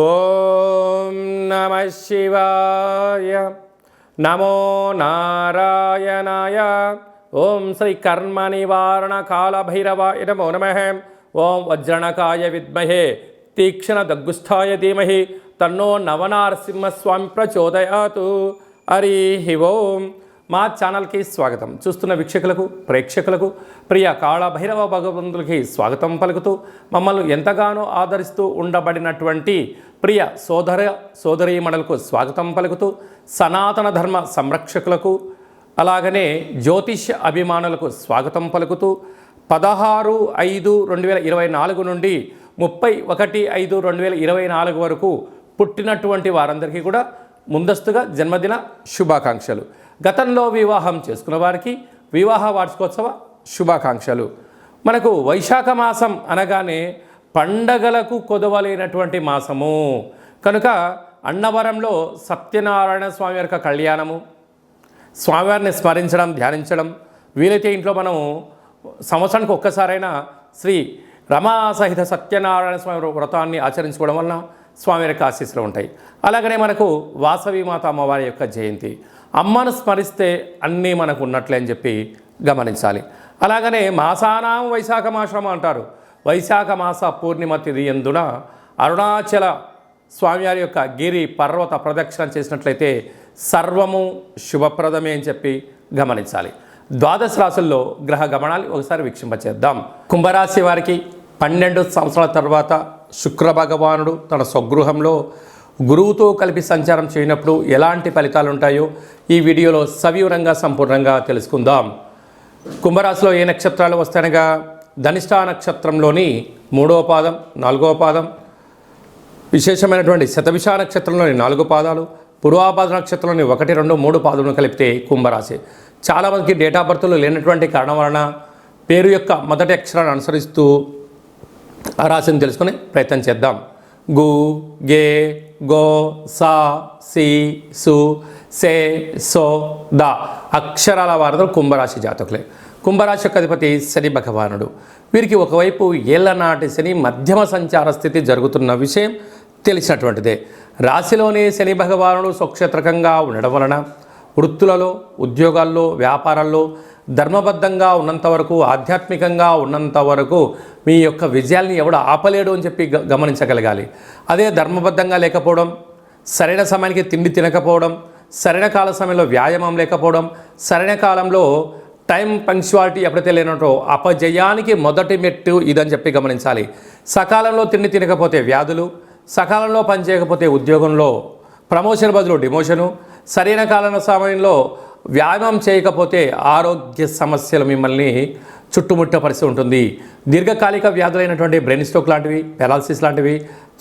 ఓం నమ శివాయ. నమో నారాయణాయ. ఓం శ్రీ కర్మ నివారణ కాల భైరవాయ నమో నమః. ఓం వజ్రణకాయ విద్మహే తీక్షణ దగ్గుస్థాయ ధీమహి తన్నో నవనారసింహస్వామి ప్రచోదయాతు. హరి ఓం. మా ఛానల్కి స్వాగతం. చూస్తున్న వీక్షకులకు ప్రేక్షకులకు ప్రియ కాళ భైరవ భగవంతులకి స్వాగతం పలుకుతూ మమ్మల్ని ఎంతగానో ఆదరిస్తూ ఉండబడినటువంటి ప్రియ సోదరీమణులకు స్వాగతం పలుకుతూ సనాతన ధర్మ సంరక్షకులకు అలాగనే జ్యోతిష్య అభిమానులకు స్వాగతం పలుకుతూ 16/5/2024 నుండి 31/5/2024 వరకు పుట్టినటువంటి వారందరికీ కూడా ముందస్తుగా జన్మదిన శుభాకాంక్షలు. గతంలో వివాహం చేసుకున్న వారికి వివాహ వార్షికోత్సవ శుభాకాంక్షలు. మనకు వైశాఖ మాసం అనగానే పండగలకు కొదవలేనటువంటి మాసము కనుక అన్నవరంలో సత్యనారాయణ స్వామి యొక్క కళ్యాణము, స్వామివారిని స్మరించడం, ధ్యానించడం, వీలైతే ఇంట్లో మనం సంవత్సరానికి ఒక్కసారైనా శ్రీ రమా సహిత సత్యనారాయణ స్వామి వ్రతాన్ని ఆచరించుకోవడం వలన స్వామి యొక్క ఆశీస్సులు ఉంటాయి. అలాగనే మనకు వాసవి మాత అమ్మవారి యొక్క జయంతి, అమ్మను స్మరిస్తే అన్నీ మనకు ఉన్నట్లే అని చెప్పి గమనించాలి. అలాగనే మాసానాం వైశాఖ మాసం అంటారు. వైశాఖ మాస పూర్ణిమ తిథి యందున అరుణాచల స్వామివారి యొక్క గిరి పర్వత ప్రదక్షిణ చేసినట్లయితే సర్వము శుభప్రదమే అని చెప్పి గమనించాలి. ద్వాదశ రాశుల్లో గ్రహ గమనాలు ఒకసారి వీక్షింపచేద్దాం. కుంభరాశి వారికి 12 సంవత్సరాల తర్వాత శుక్ర భగవానుడు తన స్వగృహంలో గురువుతో కలిపి సంచారం చేయనప్పుడు ఎలాంటి ఫలితాలు ఉంటాయో ఈ వీడియోలో సవివరంగా సంపూర్ణంగా తెలుసుకుందాం. కుంభరాశిలో ఏ నక్షత్రాలు వస్తాయనగా ధనిష్ఠా నక్షత్రంలోని 3వ పాదం, 4వ పాదం, విశేషమైనటువంటి శతభిష నక్షత్రంలోని 4 పాదాలు, పూర్వాపాద నక్షత్రంలోని 1, 2, 3 పాదములను కలిపితే కుంభరాశి. చాలామందికి డేట్ ఆఫ్ బర్త్లు లేనటువంటి కారణం వలన పేరు యొక్క మొదటి అక్షరాన్ని అనుసరిస్తూ ఆ రాశిని తెలుసుకునే ప్రయత్నం చేద్దాం. గు, గే, గో, సా, సి, సు, సే, సో, ద అక్షరాల వారధులు కుంభరాశి జాతకులే. కుంభరాశి యొక్క అధిపతి శని భగవానుడు. వీరికి ఒకవైపు ఏళ్లనాటి శని మధ్యమ సంచార స్థితి జరుగుతున్న విషయం తెలిసినటువంటిదే. రాశిలోనే శని భగవానుడు స్వక్షేత్రకంగా ఉండడం వలన వృత్తులలో, ఉద్యోగాల్లో, వ్యాపారాల్లో ధర్మబద్ధంగా ఉన్నంత వరకు, ఆధ్యాత్మికంగా ఉన్నంత వరకు మీ యొక్క విజయాల్ని ఎవడు ఆపలేడు అని చెప్పి గమనించగలగాలి. అదే ధర్మబద్ధంగా లేకపోవడం, సరైన సమయానికి తిండి తినకపోవడం, సరైన కాల సమయంలో వ్యాయామం లేకపోవడం, సరైన కాలంలో టైం పంక్చువాలిటీ ఎప్పుడైతే లేనటో అపజయానికి మొదటి మెట్టు ఇదని చెప్పి గమనించాలి. సకాలంలో తిండి తినకపోతే వ్యాధులు, సకాలంలో పనిచేయకపోతే ఉద్యోగంలో ప్రమోషన్ బదులు డిమోషను, సరైన కాల సమయంలో వ్యాయామం చేయకపోతే ఆరోగ్య సమస్యలు మిమ్మల్ని చుట్టుముట్టే పరిస్థితి ఉంటుంది. దీర్ఘకాలిక వ్యాధులైనటువంటి బ్రెయిన్ స్ట్రోక్ లాంటివి, పెరాలసిస్ లాంటివి,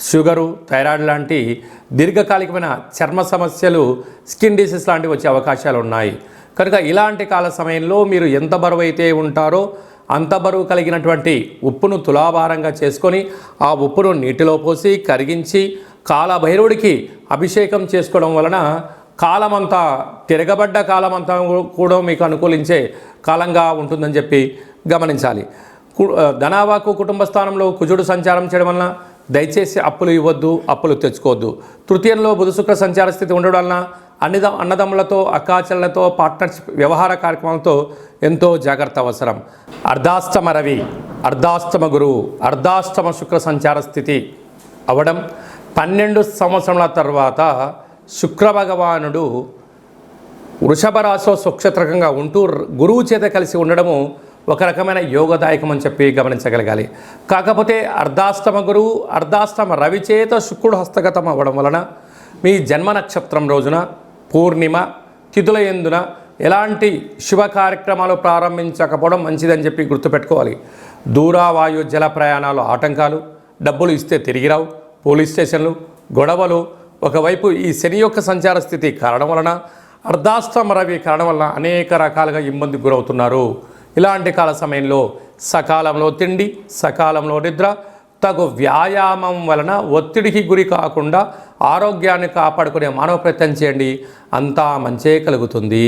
షుగరు, థైరాయిడ్ లాంటి దీర్ఘకాలికమైన చర్మ సమస్యలు, స్కిన్ డిసీజ్ లాంటివి వచ్చే అవకాశాలు ఉన్నాయి. కనుక ఇలాంటి కాల సమయంలో మీరు ఎంత బరువు అయితే ఉంటారో అంత బరువు కలిగినటువంటి ఉప్పును తులాభారంగా చేసుకొని ఆ ఉప్పును నీటిలో పోసి కరిగించి కాలభైరవుడికి అభిషేకం చేసుకోవడం వలన కాలమంతా, తిరగబడ్డ కాలమంతా కూడా మీకు అనుకూలించే కాలంగా ఉంటుందని చెప్పి గమనించాలి. ధనావాకు కుటుంబ స్థానంలో కుజుడు సంచారం చేయడం వలన దయచేసి అప్పులు ఇవ్వద్దు, అప్పులు తెచ్చుకోవద్దు. తృతీయంలో బుధ శుక్ర సంచార స్థితి ఉండడం వలన అన్నదమ్ములతో, అక్కాచెల్లతో, పార్ట్నర్షిప్ వ్యవహార కార్యక్రమాలతో ఎంతో జాగ్రత్త అవసరం. అర్ధాష్టమ రవి, అర్ధాష్టమ గురువు, అర్ధాష్టమ శుక్ర సంచార స్థితి అవడం 12 సంవత్సరాల తర్వాత శుక్ర భగవానుడు వృషభ రాశిలో స్వక్షేత్రకంగా ఉంటూ గురువు చేత కలిసి ఉండడము ఒక రకమైన యోగదాయకం అని చెప్పి గమనించగలగాలి. కాకపోతే అర్ధాష్టమ గురువు, అర్ధాష్టమ రవి చేత శుక్రుడు హస్తగతం అవ్వడం వలన మీ జన్మ నక్షత్రం రోజున పూర్ణిమ తిథుల యందున ఎలాంటి శుభ కార్యక్రమాలు ప్రారంభించకపోవడం మంచిదని చెప్పి గుర్తుపెట్టుకోవాలి. దూరవాయు జల ప్రయాణాలు ఆటంకాలు, డబ్బులు ఇస్తే తిరిగి రావు, పోలీస్ స్టేషన్లు, గొడవలు, ఒకవైపు ఈ శని యొక్క సంచార స్థితి కారణం వలన, అర్ధాష్టమ రవి కారణం వలన అనేక రకాలుగా ఇబ్బందికి గురవుతున్నారు. ఇలాంటి కాల సమయంలో సకాలంలో తిండి, సకాలంలో నిద్ర, తగు వ్యాయామం వలన ఒత్తిడికి గురి కాకుండా ఆరోగ్యాన్ని కాపాడుకునే మానవ ప్రయత్నం చేయండి. అంతా మంచే కలుగుతుంది.